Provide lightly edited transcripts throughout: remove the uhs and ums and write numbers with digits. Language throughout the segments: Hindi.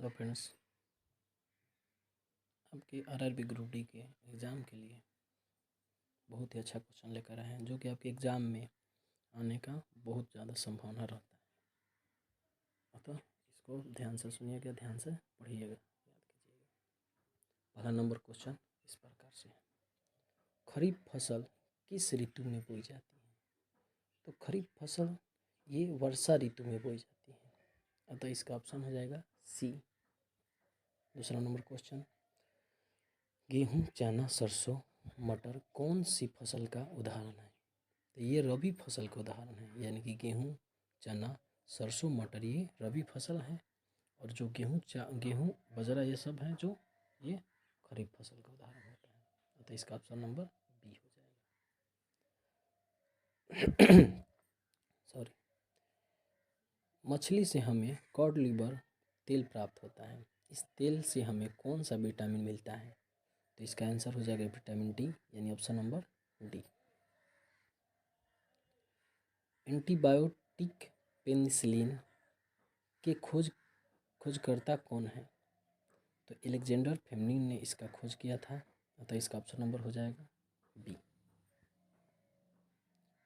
हेलो फ्रेंड्स, आपके आरआरबी ग्रुप डी के एग्ज़ाम के लिए बहुत ही अच्छा क्वेश्चन लेकर आए हैं जो कि आपके एग्ज़ाम में आने का बहुत ज़्यादा संभावना रहता है। अतः इसको ध्यान से सुनिएगा, ध्यान से पढ़िएगा, याद कीजिएगा। पहला नंबर क्वेश्चन इस प्रकार से है, खरीफ फसल किस ऋतु में बोई जाती है? तो खरीफ फसल ये वर्षा ऋतु में बोई जाती है, अतः इसका ऑप्शन हो जाएगा सी। दूसरा नंबर क्वेश्चन, गेहूँ, चना, सरसों, मटर कौन सी फसल का उदाहरण है? तो ये रबी फसल का उदाहरण है, यानी कि गेहूँ, चना, सरसों, मटर ये रबी फसल है, और जो गेहूँ, बाजरा ये सब हैं जो ये खरीफ फसल का उदाहरण होता है। तो इसका ऑप्शन नंबर बी हो जाएगा। सॉरी, मछली से हमें कॉड लिवर तेल प्राप्त होता है, इस तेल से हमें कौन सा विटामिन मिलता है? तो इसका आंसर हो जाएगा विटामिन डी, यानी option number D. Antibiotic penicillin के खोजकर्ता कौन है? तो एलेक्जेंडर फ्लेमिंग ने इसका खोज किया था, अतः इसका ऑप्शन नंबर हो जाएगा बी।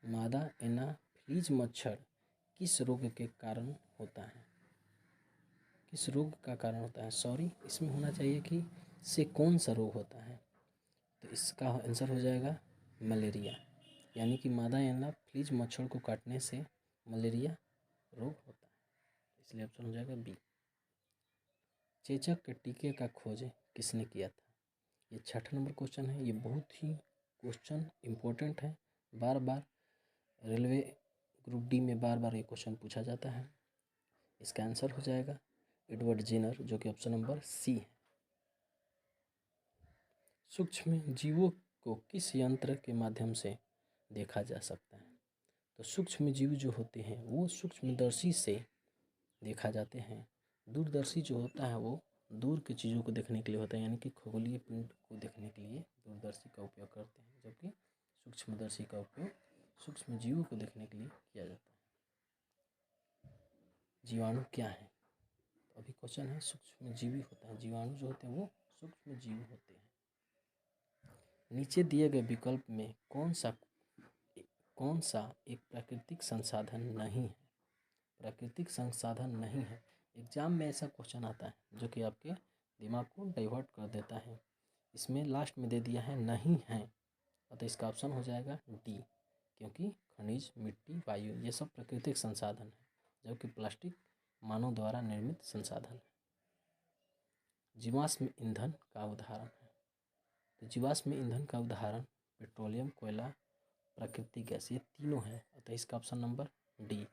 मादा एनाफिलीज मच्छर किस रोग के कारण होता है? किस रोग का कारण होता है? सॉरी, इसमें होना चाहिए कि से कौन सा रोग होता है, तो इसका आंसर हो जाएगा मलेरिया, यानी कि मादा एनाफिलीज मच्छर को काटने से मलेरिया रोग होता है, इसलिए ऑप्शन हो जाएगा बी। चेचक के टीके का खोज किसने किया था? ये 6ठा नंबर क्वेश्चन है, ये बहुत ही क्वेश्चन इम्पोर्टेंट है, बार बार रेलवे ग्रुप डी में बार बार ये क्वेश्चन पूछा जाता है। इसका आंसर हो जाएगा एडवर्ड जेनर, जो कि ऑप्शन नंबर सी है। सूक्ष्म जीवों को किस यंत्र के माध्यम से देखा जा सकता है? तो सूक्ष्म जीव जो होते हैं वो सूक्ष्मदर्शी से देखा जाते हैं। दूरदर्शी जो होता है वो दूर की चीज़ों को देखने के लिए होता है, यानी कि खगोलीय पिंड को देखने के लिए दूरदर्शी का उपयोग करते हैं, जबकि सूक्ष्मदर्शी का उपयोग सूक्ष्म जीवों को देखने के लिए किया जाता है। जीवाणु क्या है? तो अभी क्वेश्चन है सूक्ष्म जीवी होता है, जीवाणु जो होते हैं वो सूक्ष्म जीव होते हैं। नीचे दिए गए विकल्प में कौन सा एक प्राकृतिक संसाधन नहीं है? प्राकृतिक संसाधन नहीं है, एग्जाम में ऐसा क्वेश्चन आता है जो कि आपके दिमाग को डाइवर्ट कर देता है। इसमें लास्ट में दे दिया है नहीं है, अतः इसका ऑप्शन हो जाएगा डी, क्योंकि खनिज, मिट्टी, वायु ये सब प्राकृतिक संसाधन है, जबकि प्लास्टिक मानव द्वारा निर्मित संसाधन है। जीवाश्म ईंधन का उदाहरण है, तो जीवाश्म ईंधन का उदाहरण पेट्रोलियम, कोयला, प्राकृतिक गैस ये तीनों है, अतः इसका ऑप्शन नंबर डी।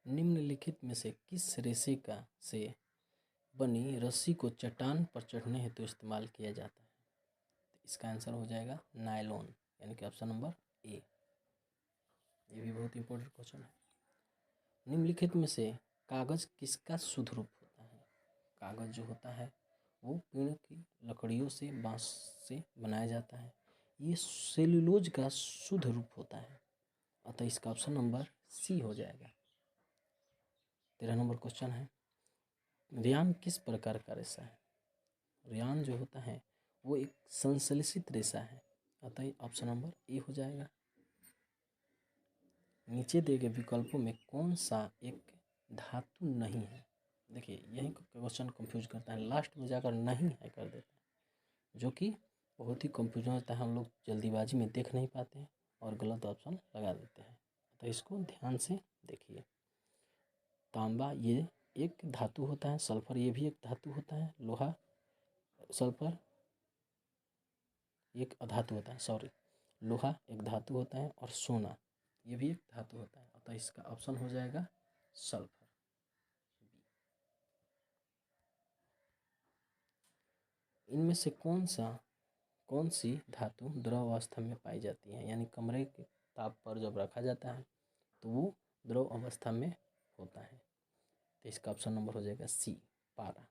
निम्नलिखित में से किस रेशे से बनी रस्सी को चट्टान पर चढ़ने हेतु इस्तेमाल किया जाता है? तो इसका आंसर हो जाएगा नायलॉन, यानी कि ऑप्शन नंबर ए। ये भी बहुत इंपॉर्टेंट क्वेश्चन है। निम्नलिखित में से कागज किसका शुद्ध रूप होता है? कागज जो होता है वो पेड़ की लकड़ियों से, बांस से बनाया जाता है, ये सेल्यूलोज का शुद्ध रूप होता है, अतः इसका ऑप्शन नंबर सी हो जाएगा। 13 नंबर क्वेश्चन है, रेयान किस प्रकार का रेशा है? रेयान जो होता है वो एक संश्लेषित रेशा है, अतः ऑप्शन नंबर ए हो जाएगा। नीचे दिए गए विकल्पों में कौन सा एक धातु नहीं है? देखिए यही क्वेश्चन कंफ्यूज करता है, लास्ट में जाकर नहीं है कर देता है, जो कि बहुत ही कंफ्यूजन होता है, हम लोग जल्दीबाजी में देख नहीं पाते हैं और गलत ऑप्शन लगा देते हैं, तो इसको ध्यान से देखिए। तांबा ये एक धातु होता है, सल्फर ये भी एक धातु होता है, लोहा, सल्फर एक अधातु होता है, सॉरी, लोहा एक धातु होता है, और सोना ये भी एक धातु होता है, अतः इसका ऑप्शन हो जाएगा सल्फर। इनमें से कौन सी धातु द्रव अवस्था में पाई जाती है, यानी कमरे के ताप पर जब रखा जाता है तो वो द्रव अवस्था में होता है, तो इसका ऑप्शन नंबर हो जाएगा सी, पारा।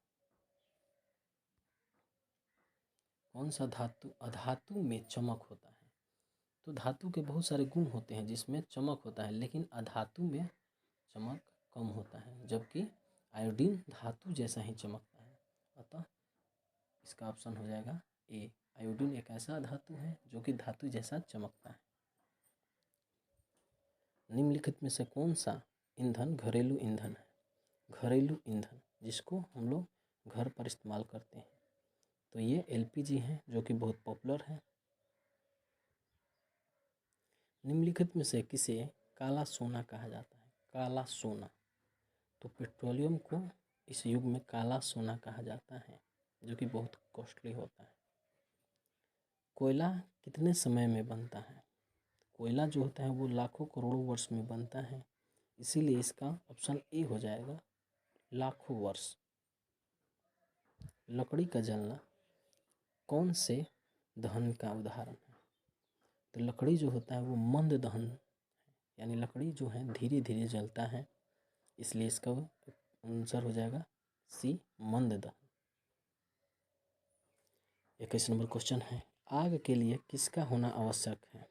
कौन सा धातु अधातु में चमक होता है? तो धातु के बहुत सारे गुण होते हैं जिसमें चमक होता है, लेकिन अधातु में चमक कम होता है, जबकि आयोडीन धातु जैसा ही चमकता है। अतः इसका ऑप्शन हो जाएगा ए। आयोडीन एक ऐसा धातु है जो कि धातु जैसा चमकता है। निम्नलिखित में से कौन सा ईंधन घरेलू ईंधन है? घरेलू ईंधन जिसको हम लोग घर पर इस्तेमाल करते हैं, तो ये एलपीजी है जो कि बहुत पॉपुलर है। निम्नलिखित में से किसे काला सोना कहा जाता है? काला सोना, तो पेट्रोलियम को इस युग में काला सोना कहा जाता है, जो कि बहुत कॉस्टली होता है। कोयला कितने समय में बनता है? कोयला जो होता है वो लाखों करोड़ों वर्ष में बनता है, इसीलिए इसका ऑप्शन ए हो जाएगा, लाखों वर्ष। लकड़ी का जलना कौन से दहन का उदाहरण है? तो लकड़ी जो होता है वो मंद दहन, यानी लकड़ी जो है धीरे धीरे जलता है, इसलिए इसका आंसर हो जाएगा सी, मंद दहन। 21 नंबर क्वेश्चन है, आग के लिए किसका होना आवश्यक है?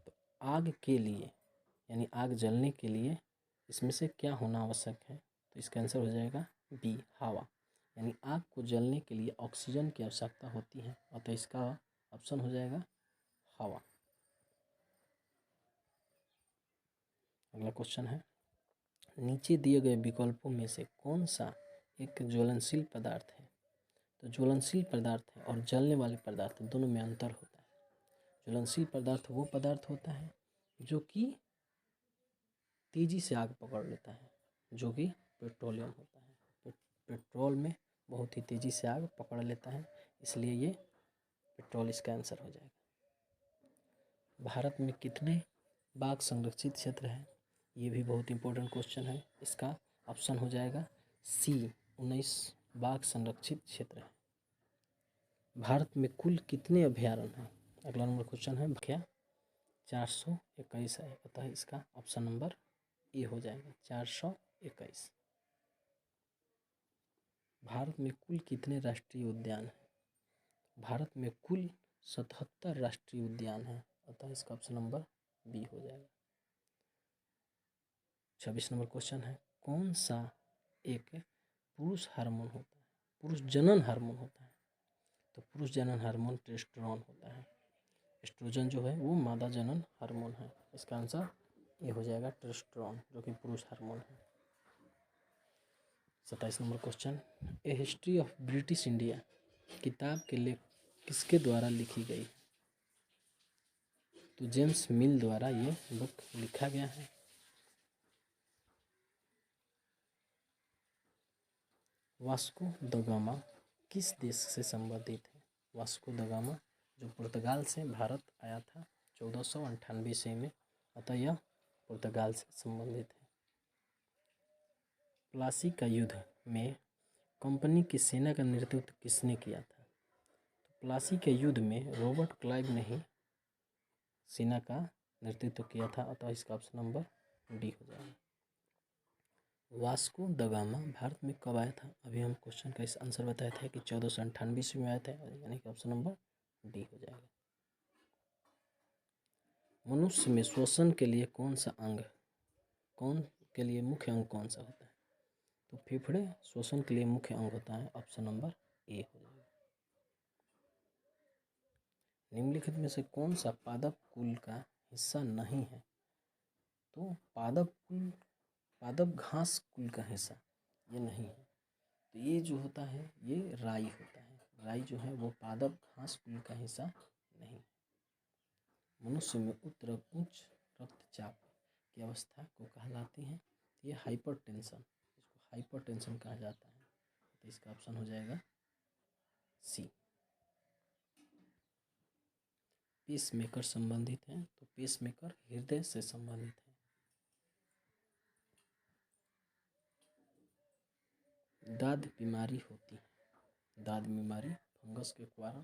तो आग के लिए यानी आग जलने के लिए इसमें से क्या होना आवश्यक है? तो इसका आंसर हो जाएगा बी, हवा। यानी आग को जलने के लिए ऑक्सीजन की आवश्यकता होती है, अतः इसका ऑप्शन हो जाएगा हवा। अगला क्वेश्चन है, नीचे दिए गए विकल्पों में से कौन सा एक ज्वलनशील पदार्थ है? तो ज्वलनशील पदार्थ है और जलने वाले पदार्थ दोनों में अंतर होता है। ज्वलनशील पदार्थ वो पदार्थ होता है जो कि तेजी से आग पकड़ लेता है, जो कि पेट्रोलियम होता है। पेट्रोल में बहुत ही तेजी से आग पकड़ लेता है, इसलिए ये पेट्रोल इसका आंसर हो जाएगा। भारत में कितने बाघ संरक्षित क्षेत्र है? ये भी बहुत इंपॉर्टेंट क्वेश्चन है। इसका ऑप्शन हो जाएगा सी, 19 बाघ संरक्षित क्षेत्र है। भारत में कुल कितने अभयारण्य हैं? अगला नंबर क्वेश्चन है, क्या 421 है, अतः इसका ऑप्शन नंबर ए हो जाएगा, 421। भारत में कुल कितने राष्ट्रीय उद्यान हैं? भारत में कुल 77 राष्ट्रीय उद्यान हैं, अतः इसका ऑप्शन नंबर बी हो जाएगा। 26 नंबर क्वेश्चन है, कौन सा एक पुरुष हार्मोन होता है, पुरुष जनन हार्मोन होता है? तो पुरुष जनन हार्मोन टेस्टोस्टेरोन होता है। एस्ट्रोजन जो है वो मादा जनन हार्मोन है, इसका आंसर ये हो जाएगा टेस्टोस्टेरोन, जो कि पुरुष हार्मोन है। 27 number question, A history of British India किताब के लेख किसके द्वारा लिखी गई? तो जेम्स मिल द्वारा ये बुक लिखा गया है। वास्को द गामा किस देश से संबंधित है? वास्को द गामा जो पुर्तगाल से भारत आया था 1498 ईस्वी में, अतः यह पुर्तगाल से संबंधित है। प्लासी का युद्ध में कंपनी की सेना का नेतृत्व किसने किया था? तो प्लासी के युद्ध में रॉबर्ट क्लाइव ने ही सेना का नेतृत्व किया था, अतः इसका ऑप्शन नंबर डी हो जाएगा। वास्को द गामा भारत में कब आया था? अभी हम क्वेश्चन का इस आंसर बताया था कि 1498 ईस्वी में आया था, यानी कि ऑप्शन नंबर डी हो जाएगा। मनुष्य में श्वसन के लिए कौन सा अंग, कौन के लिए मुख्य अंग कौन सा होता है? तो फेफड़े श्वसन के लिए मुख्य अंग होता है, ऑप्शन नंबर ए हो जाएगा। निम्नलिखित में से कौन सा पादप कुल का हिस्सा नहीं है? तो पादप घास कुल का हिस्सा ये नहीं है, तो ये जो होता है ये राई होता है। राई जो है वो पादप घास कुल का हिस्सा नहीं। मनुष्य में उच्च रक्तचाप की अवस्था को कहलाती है, ये हाइपरटेंशन, इसको हाइपरटेंशन कहा जाता है, तो इसका ऑप्शन हो जाएगा सी। पेसमेकर संबंधित है, तो पेसमेकर हृदय से संबंधित है। दाद बीमारी होती है, दाद बीमारी फंगस के कारण